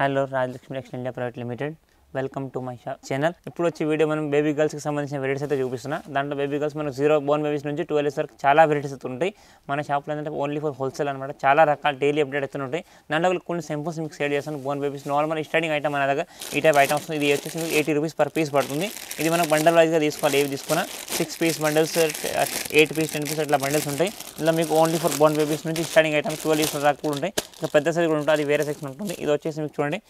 Hello Rajalakshmi textile India private limited welcome to my channel. ఇప్పుడు వచ్చి video మనం baby గర్ల్స్కి సంబంధించిన వెరైటీస్ అయితే చూపిస్తున్నా. దాంట్లో బేబీ గర్ల్స్ మనకు 0 బోర్న్ బేబీస్ నుంచి 12 ఇయర్స్ వరకు చాలా వెరైటీస్ అయితే ఉంటాయి. మన షాప్లో ఏంటంటే ఓన్లీ ఫర్ హోల్సేల్ అనమాట. చాలా రకాల డైలీ అప్డేట్ అయితే ఉంటాయి. దాంట్లో కొన్ని సింపుల్స్ మీకు షేర్ చేస్తాను. Born babies normal starting item మన దగ్గర ఈ టైప్ ఐటమ్ వస్తుంది. ఇది వచ్చేసి మీకు 80 రూపీస్ పర్ పీస్ పడుతుంది. ఇది మనకు బండల్ వైజ్గా తీసుకోవాలి. ఏవి తీసుకున్నా 6 పీస్ బండల్స్, 8 పీస్, 10 పీస్ అట్లా బండల్స్ ఉంటాయి. ఇలా మీకు ఓన్లీ ఫర్ బోర్న్ బేబీస్ నుంచి స్టార్టింగ్ ఐటమ్ 12 ఇయర్స్ దాకా కూడా ఉంటాయి. ఇంకా పెద్ద సైజ్ కూడా ఉంటుంది, అది వేరే సెక్షన్ ఉంటుంది. ఇది వచ్చేసి మీకు చూడండి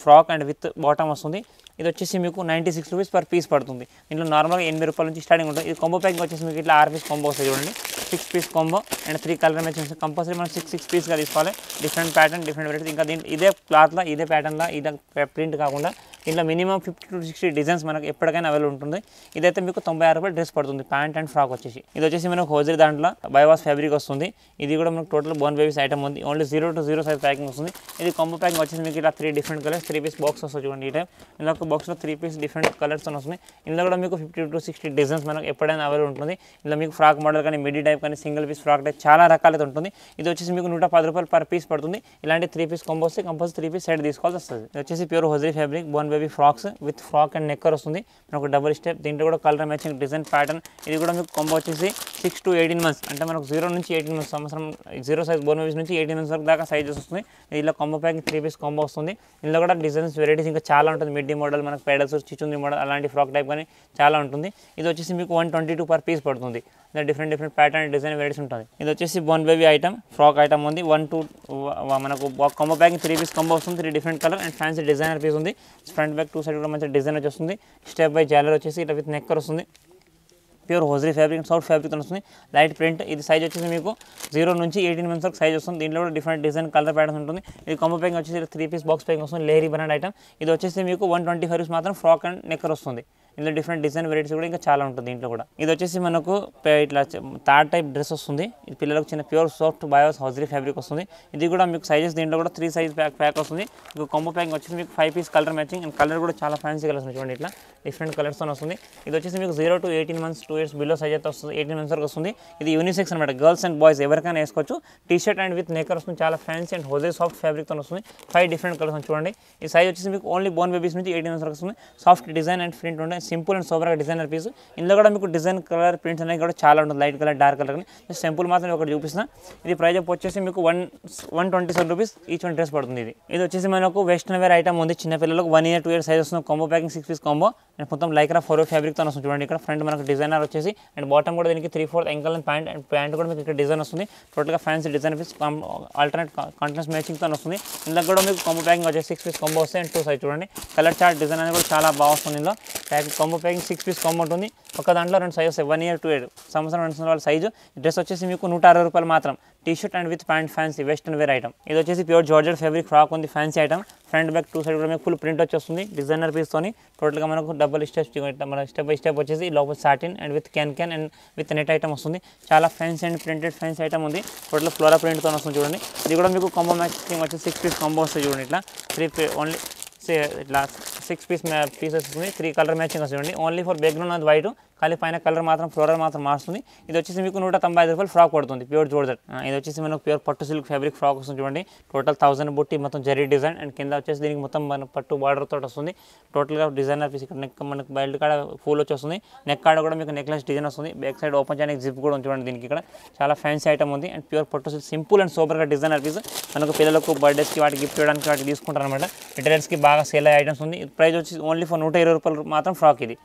ఫ్రాక్ అండ్ విత్ బాటమ్ వస్తుంది. ఇది వచ్చేసి మీకు 96 రూపీస్ పర్ పీస్ పడుతుంది. ఇంట్లో నార్మల్గా 80 రూపాయల నుంచి స్టార్టింగ్ ఉంటుంది. ఇది కాంబో ప్యాకింగ్ వచ్చేసి మీకు ఇట్లా 6 పీస్ కాంబో వస్తుంది. చూడండి 6 piece combo and 3 colour matchings compulsory మనం 6 పీస్గా తీసుకోవాలి. Different pattern, different varieties. ఇంకా దీంట్లో ఇదే క్లాత్లో, ఇదే ప్యాటర్న్లో, ఇదే ప్రింట్ కాకుండా ఇంట్లో మినిమం 50 to 60 డిజైన్స్ మనకు ఎప్పటికైనా అవైలబుల్ ఉంటుంది. ఇదైతే మీకు 96 రూపాయలు డ్రెస్ పడుతుంది, ప్యాంట్ అండ్ ఫ్రాక్ వచ్చేసి. ఇది వచ్చేసి మనకు హోజరీ దాంట్లో బైవాస్ ఫ్యాబ్రిక్ వస్తుంది. ఇది కూడా మనకు టోటల్ బోర్న్ బేబీస్ ఐటమ్ ఉంది. ఓన్లీ 0 to 0 సైజ్ ప్యాకింగ్ వస్తుంది. ఇది కాంబో ప్యాకింగ్ వచ్చేసి మీకు ఇలా 3 డిఫరెంట్ కలర్స్, 3 పీస్ బాక్స్ వస్తుంది. చూడండి ఈ టైప్ ఇలా ఒక బాక్స్లో 3 పీస్ డిఫరెంట్ కలర్స్ వస్తుంది. ఇందులో కూడా మీకు 50 to 60 డిజైన్స్ మనకు ఎప్పుడైనా అవైలబుల్ ఉంటుంది. ఇలా మీకు ఫ్రాక్ మోడల్ కానీ, మిడీ టైప్ కానీ, సింగిల్ పీస్ ఫ్రాక్ టైప్ చాలా రకాలైతే ఉంటుంది. ఇది వచ్చేసి మీకు 110 రూపాయలు పర్ పీస్ పడుతుంది. ఇలాంటి 3 పీస్ కాంబో వస్తే కంపల్సరీ 3 పీస్ సెట్ తీసుకోవాల్సి వస్తుంది. ఇది వచ్చేసి pure hosiery fabric born baby frocks with frock and knicker వస్తుంది. మనకు డబుల్ స్టెప్, దీంట్లో కూడా కలర్ మ్యాచింగ్ డిజైన్ ప్యాటర్న్. ఇది కూడా మీకు కాంబో వచ్చేసి 6 to 18 months, అంటే మనకు 0 నుంచి 18 months, సంవత్సరం 0 సైజ్ బోర్న్ బేబీస్ నుంచి 18 months వరకు దాకా సైజెస్ వస్తుంది. ఇలా కాంబో ప్యాకింగ్ 3 పీస్ కాంబో వస్తుంది. ఇందులో కూడా డిజైన్స్ వెరైటీస్ ఇంకా చాలా ఉంటుంది. మిడ్డీ మోడల్, మనకు పెడల్స్, చిచుంది మోడల్, అలాంటి ఫ్రాక్ టైప్ కానీ చాలా ఉంటుంది. ఇది వచ్చేసి మీకు 122 పర్ పీస్ పడుతుంది. ఇలా డిఫరెంట్ ప్యాటర్న్, డిజైన్ వెరైటీస్ ఉంటుంది. ఇది వచ్చేసి Born baby item frock item ఉంది. 1 to మనకు కాంబో ప్యాకింగ్ 3 పీస్ కాంబో వస్తుంది. 3 different colour and fancy designer piece ఉంది. ఫ్రంట్ బ్యాక్ 2 సైడ్ కూడా మంచి డిజైన్ వచ్చేస్తుంది. స్టెప్ బై జాలర్ వచ్చేసి ఇట్లా విత్ నెక్కర్ వస్తుంది. Pure hosiery fabric, soft fabric వస్తుంది. Light print. ఇది సైజ్ వచ్చేసి మీకు 0 నుంచి 18 months వరకు సైజ్ వస్తుంది. దీంట్లో కూడా డిఫరెంట్ డిజైన్, కలర్ ప్యాటర్న్స్ ఉంటుంది. ఇది కాంబో ప్యాకింగ్ వచ్చేసి 3 పీస్ బాక్స్ ప్యాకింగ్ వస్తుంది. లేరీ బ్రాండ్ ఐటమ్. ఇది వచ్చేసి మీకు 125 రూపీస్ మాత్రం ఫ్రాక్ అండ్ నెక్కర్ వస్తుంది. ఇందులో డిఫరెంట్ డిజైన్ వెరైటీస్ కూడా ఇంకా చాలా ఉంటుంది దీంట్లో కూడా. ఇది వచ్చేసి మనకు ఇట్లా థర్డ్ టైప్ డ్రెస్ వస్తుంది. ఇది పిల్లలకు చిన్న ప్యూర్ సాఫ్ట్ బయోస్ హోజరీ ఫ్యాబ్రిక్ వస్తుంది. ఇది కూడా మీకు సైజెస్ దీంట్లో కూడా 3 సైజ్ ప్యాక్ వస్తుంది. మీకు కాంబో ప్యాకింగ్ వచ్చేసి మీకు 5 piece colour matching and colour కూడా చాలా ఫ్యాన్సీ కలర్స్ చూడండి. ఇట్లా డిఫరెంట్ కలర్స్తో వస్తుంది. ఇది వచ్చేసి మీకు 0 to 18 months, 2 years below size అయితే వస్తుంది. 18 months వరకు వస్తుంది. ఇది యూనిసెక్స్ అనమాట. గర్ల్స్ అండ్ బాయ్స్ ఎవరికైనా వేసుకోవచ్చు. Tea shirt and with knicker వస్తుంది. చాలా ఫ్యాన్సీ అండ్ హోజరీ సాఫ్ట్ ఫ్యాబ్రిక్తో వస్తుంది. 5 డిఫరెంట్ కలర్స్ చూడండి. ఈ సైజ్ వచ్చేసి మీకు ఓన్లీ బోర్న్ బేబీస్ నుంచి 18 months వరకు వస్తుంది. సాఫ్ట్ డిజైన్ అండ్ ప్రింట్ ఉంటాయి. సింపుల్ అండ్ సోబర్గా డిజైనర్ పీస్. ఇందులో కూడా మీకు డిజైన్, కలర్, ప్రింట్స్ అనేవి కూడా చాలా ఉంటుంది. Light colour, dark colour. Simple మాత్రం ఒకటి చూపిస్తున్నా. ఇది ప్రైస్ వచ్చేసి మీకు 127 రూపీస్ ఈచ్ వన్ డ్రెస్ పడుతుంది. ఇది వచ్చేసి మనకు వెస్టర్న్ వేర్ ఐటమ్ ఉంది. చిన్న పిల్లలకు 1 year 2 year సైజ్ వస్తుంది. Combo packing 6 piece combo and మొత్తం లైక్రా 4 ఫ్యాబ్రిక్తో వస్తుంది. చూడండి ఇక్కడ ఫ్రంట్ మనకు డిజైనర్ వచ్చేసి అండ్ బాటమ్ కూడా దీనికి 3/4 ఎంకల్ అండ్ ప్యాంట్ కూడా మీకు ఇక్కడ డిజైన్ వస్తుంది. టోటల్గా fancy design piece, alternate contrast మ్యాచింగ్తో వస్తుంది. ఇందులో కూడా మీకు కాంబో ప్యాకింగ్ వచ్చేసి 6 పీస్ కాంబో వస్తాయి అండ్ 2 సైజ్ చూడండి. కలర్ చార్ట్ డిజైన్ అనేది కూడా చాలా బాగుంది. ఇందులో కాంబో ప్యాకింగ్ 6 పీస్ కాంబో ఉంటుంది. ఒక దాంట్లో 2 సైజ్ వస్తాయి. 1 year 2 year, సంవత్సరం 2 సంవత్సరాల సైజు. డ్రెస్ వచ్చేసి మీకు 160 రూపాయలు మాత్రం. T shirt and with pant fancy western wear item. ఇది వచ్చేసి ప్యూర్ జార్జెట్ ఫ్యాబ్రిక్ ఫ్రాక్ ఉంది. Fancy item. Front back 2 side కూడా మీకు ఫుల్ ప్రింట్ వచ్చేస్తుంది. డిజైనర్ పీస్తోని టోటల్గా మనకు డబుల్ స్టెప్, మన స్టెప్ బై స్టెప్ వచ్చేసి లోపల satin and with can and with net item వస్తుంది. చాలా fancy and printed fancy item ఉంది. టోటల్ ఫ్లోరా ప్రింట్తో వస్తుంది చూడండి. ఇది కూడా మీకు కాంబో మ్యాచింగ్ వచ్చి 6 పీస్ కాంబో వస్తుంది. చూడండి ఇట్లా 3 ఓన్లీ ఇట్లా 6 పీసెస్ వస్తుంది. 3 కలర్ మ్యాచింగ్ వస్తుంది. ఓన్లీ ఫర్ బ్యాక్గ్రౌండ్ అది వైట్, ఖాళీ పైన కలర్ మాత్రం ఫ్లోరల్ మాత్రం మారుస్తుంది. ఇది వచ్చేసి మీకు 195 రూపాయలు ఫ్రాక్ పడుతుంది. Pure georgette. ఇది వచ్చేసి మనకు ప్యూర్ పట్టు సిల్క్ ఫ్యాబ్రిక్ ఫ్రాక్ వస్తుంది. చూడండి టోటల్ 1000 బుట్టి, మొత్తం జరీ డిజైన్ అండ్ కింద వచ్చేసి దీనికి మొత్తం మన పట్టు బార్డర్ తోటి వస్తుంది. టోటల్గా డిజైనర్ పీస్. ఇక్కడ నెక్ మనకు బెల్ట్ కాడ ఫుల్ వచ్చేస్తుంది. నెక్ కాడ కూడా మీకు నెక్లెస్ డిజైన్ వస్తుంది. బ్యాక్ సైడ్ ఓపెన్ చేయడానికి జిప్ కూడా చూడండి. దీనికి ఇక్కడ చాలా ఫ్యాన్సీ ఐటమ్ ఉంది అండ్ ప్యూర్ పట్టు సిల్క్, సింపుల్ అండ్ సూపర్గా డిజైనర్ పీస్. మనకు పిల్లలకు బర్త్డేస్కి వాటికి గిఫ్ట్ చేయడానికి వాటికి తీసుకుంటారు అనమాట. రిటైలర్స్కి బాగా సేల్ అయ్యే ఐటమ్స్ ఉంది. ప్రైస్ వచ్చి ఓన్లీ ఫర్ 120 రూపాయలు మాత్రం ఫ్రాక్. ఇది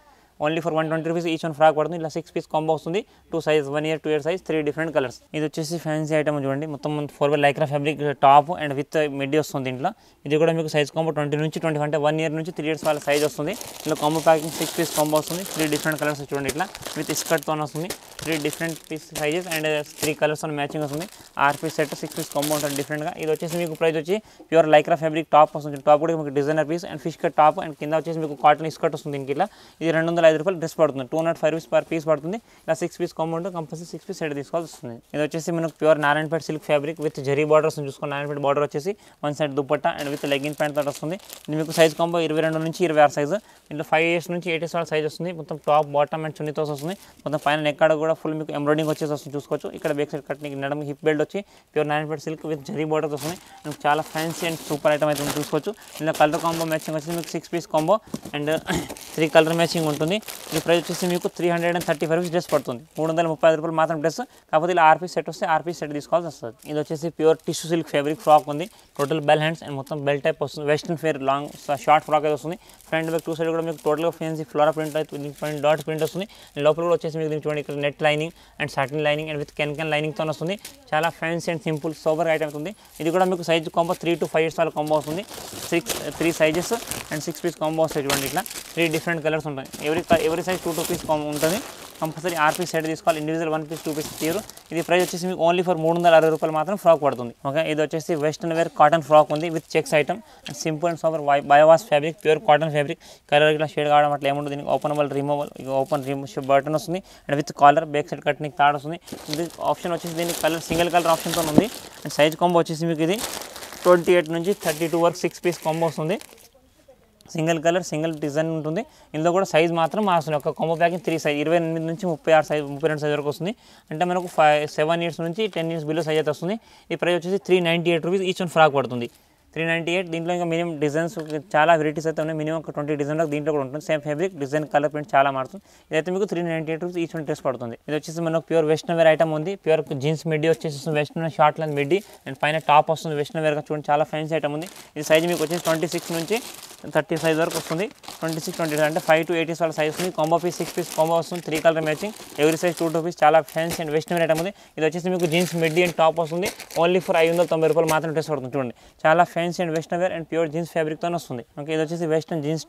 only for 120 rupees each one frock పడుతుంది. ఇలా 6 పీస్ కాంబో వస్తుంది. 2 size, 1 year 2 year size, 3 different colours. ఇది వచ్చేసి ఫ్యాన్సీ ఐటమ్ చూడండి. మొత్తం 4 lycra fabric top and with middy వస్తుంది. ఇంట్లో ఇది కూడా మీకు సైజ్ కాంబో 20 నుంచి 20, అంటే 1 year నుంచి 3 years వాళ్ళ సైజ్ వస్తుంది. ఇలా కాంబో ప్యాకింగ్ 6 పీస్ కాంబో వస్తుంది. 3 డిఫరెంట్ కలర్స్ చూడండి. ఇట్లా విత్ స్కర్ట్తో వస్తుంది. 3 డిఫరెంట్ పీస్ సైజెస్ అండ్ 3 కలర్స్తో మ్యాచింగ్ వస్తుంది. 6 పీస్ సెట్, 6 పీస్ కాంబో ఉంటుంది డిఫరెంట్గా. ఇది వచ్చేసి మీకు ప్రైస్ వచ్చి ప్యూర్ లైక్రా ఫ్యాబ్రిక్ టాప్ వస్తుంది. టాప్ కూడా మీకు designer piece and fish cut top and కింద వచ్చేసి మీకు కాటన్ స్కర్ట్ వస్తుంది. దీనికి ఇట్లా ఇది 205 రూపాయలు డ్రెస్ పడుతుంది. 205 రూపీస్ పర్ పీస్ పడుతుంది. ఇలా 6 పీస్ కాంబో ఉంటే కంపల్సరీ 6 పీస్ సెట్ తీసుకోవాల్సి వస్తుంది. ఇది వచ్చేసి మనకు pure Narayanpet silk fabric with zari borders చూసుకుని నారాయణపేట బార్డర్ వచ్చేసి one side dupatta and with legging pant తోటి వస్తుంది. ఇది మీకు సైజ్ కాంబో 22 నుంచి 26 సైజు. ఇంట్లో 5 years నుంచి 8 years సైజ్ వస్తుంది. మొత్తం టాప్ బాటమ్ అండ్ చున్నీతో వస్తుంది. మొత్తం పైన నెక్ కాడ కూడా ఫుల్ మీకు ఎంబ్రాయిడింగ్ వచ్చేసి వస్తుంది చూసుకోవచ్చు. ఇక్కడ బ్యాక్ సైడ్ కట్టింగ్ నడమ హిప్ బెల్ట్ వచ్చి pure Narayanpet silk with zari border వస్తుంది. మీకు చాలా ఫ్యాన్సీ అండ్ సూపర్ ఐటమ్ అయితే చూసుకోవచ్చు. ఇందులో కలర్ కాంబో మ్యాచింగ్ వచ్చేసి మీకు 6 piece combo and 3 colour matching ఉంటుంది. ఈ ప్రైస్ వచ్చేసి మీకు 335 రూపీస్ డ్రెస్ పడుతుంది. 335 రూపాయలు మాత్రం డ్రెస్. కాకపోతే ఇలా 6 పీస్ సెట్ వస్తే 6 పీస్ సెట్ తీసుకోవాల్సి వస్తుంది. ఇది వచ్చేసి pure tissue silk fabric frock ఉంది. టోటల్ బెల్ హ్యాండ్స్ అండ్ మొత్తం బెల్ టైప్ వస్తుంది. Western wear long short frock అయితే వస్తుంది. ఫ్రంట్ బ్యాక్ 2 సైడ్ కూడా మీకు టోటల్గా ఫ్యాన్సీ ఫ్లోరా ప్రింట్ అయితే డాట్ ప్రింట్ వస్తుంది. లోపల కూడా వచ్చేసి మీకు చూడండి ఇక్కడ net lining and satin lining and with can లైనింగ్తో వస్తుంది. చాలా fancy and simple super item అవుతుంది. ఇది కూడా మీకు సైజ్ కాంబో 3 to 5 years వాళ్ళ కాంబో వస్తుంది. 3 సైజెస్ అండ్ 6 పీస్ కాంబో వస్తాయి చూడండి. ఇట్లా 3 డిఫరెంట్ కలర్స్ ఉంటాయి. ఎవరి సైజ్ 2 పీస్ కాంబో ఉంటుంది. కంపల్సరీ 6 పీస్ సెట్ తీసుకోవాలి. ఇండివిజువల్ 1 పీస్ 2 పీస్ తీరు. ఇది ప్రైస్ వచ్చేసి మీకు ఓన్లీ ఫర్ 360 రూపాయలు మాత్రం ఫ్రాక్ పడుతుంది. ఓకే, ఇది వచ్చేసి వెస్టర్న్ వేర్ కాటన్ ఫ్రాక్ ఉంది with checks item and simple and super biowash fabric pure cotton fabric. Colour ఇట్లా షేడ్ కావడం అట్లా ఏముంటుంది. దీనికి openable removal open remove button వస్తుంది and with collar back side cutting తాడ్ వస్తుంది. ఇది ఆప్షన్ వచ్చేసి దీనికి కలర్ సింగిల్ కలర్ ఆప్షన్తో ఉంది. అండ్ సైజ్ కాంబో వచ్చేసి మీకు ఇది 28 నుంచి 32 వరకు 6 పీస్ కాంబో వస్తుంది. సింగిల్ కలర్ సింగిల్ డిజైన్ ఉంటుంది. ఇందులో కూడా సైజ్ మాత్రం మారుస్తుంది. ఒక కాంబో ప్యాకింగ్ 3 సైజ్ 28 నుంచి 36 సైజ్ 32 సైజ్ వరకు వస్తుంది. అంటే మనకు 7 years నుంచి 10 years బిలో సైజ్ అయితే వస్తుంది. ఈ ప్రైస్ వచ్చేసి 398 రూపీస్ ఈచ్ వన్ ఫ్రాక్ పడుతుంది. 398. దీంట్లో ఇంకా మినిమం డిజైన్స్ చాలా వెరైటీస్ అయితే ఉన్నాయి. మినిమం ఒక 20 డిజైన్ దీంట్లో కూడా ఉంటుంది. Same fabric design colour print చాలా మారుతుంది. ఇదైతే మీకు 398 రూపీస్ ఈచ్ వన్ డ్రెస్ పడుతుంది. ఇది వచ్చేసి మనకు ప్యూర్ వెస్టర్న్ వేర్ ఐటమ్ ఉంది. ప్యూర్ జీన్స్ మిడ్డీ వచ్చేసి western short length middy and పైన టాప్ వస్తుంది. వెస్టర్న్ వేర్గా చూడండి చాలా ఫ్యాన్సీ ఐటమ్ ఉంది. ఇది సైజ్ మీకు వచ్చేసి 26 నుంచి 30 సైజ్ వరకు వస్తుంది. 26, 20 అంటే 5 to 8 years వాళ్ళ సైజ్ వస్తుంది. కాంబో పీస్ 6 పీస్ కాంబో వస్తుంది. 3 కలర్ మ్యాచింగ్ ఎవరి సైజ్ 2 పీస్ చాలా fancy and western wear item ఉంది. ఇది వచ్చేసి మీకు జీన్స్ మిడ్డీ అండ్ టాప్ వస్తుంది. ఓన్లీ ఫర్ 590 రూపాయలు మాత్రం డ్రెస్ పడుతుంది. చూడండి చాలా fancy and western wear and pure jeans ఫ్యాబ్రిక్తో వస్తుంది. ఓకే, ఇది వచ్చేసి వెస్టర్న్ జీన్స్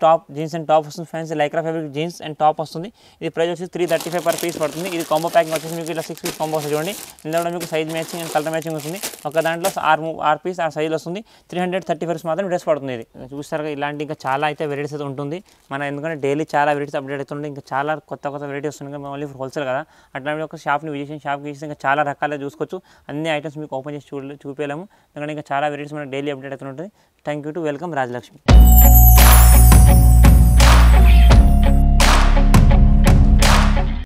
అండ్ టాప్ వస్తుంది. Fancy lycra fabric jeans and top వస్తుంది. ఇది ప్రైస్ వచ్చేసి 335 పర్ పీస్ పడుతుంది. ఇది కాంబో ప్యాకింగ్ వచ్చేసి మీకు ఇలా 6 పీస్ కాంబో వస్తుంది. చూడండి ఇందులో కూడా మీకు size matching and colour matching వస్తుంది. ఒక దాంట్లో 6 పీస్ 6 సైజ్ వస్తుంది. 335 మాత్రం డ్రెస్ పడుతుంది. ఇది చూస్తారు ఇలాంటి ఇంకా చాలా అయితే వెరైటీస్ అయితే ఉంటుంది. మన ఎందుకంటే డైలీ చాలా వెరైటీస్ అప్డేట్ అవుతుంది. ఇంకా చాలా కొత్త వెరైటీ వస్తుంది. ఓన్లీ ఫర్ హోల్సేల్ కదా. అట్లాంటి ఒక షాప్ని విజిట్ షాప్కి ఇస్తే ఇంకా చాలా రకాలుగా చూసుకోవచ్చు. అన్ని ఐటమ్స్ మీకు ఓపెన్ చేసి చూపించలేము. ఎందుకంటే ఇంకా చాలా వెరైటీస్ మనకి డైలీ అప్డేట్ అవుతుంటుంది. Thank you to welcome Rajalakshmi.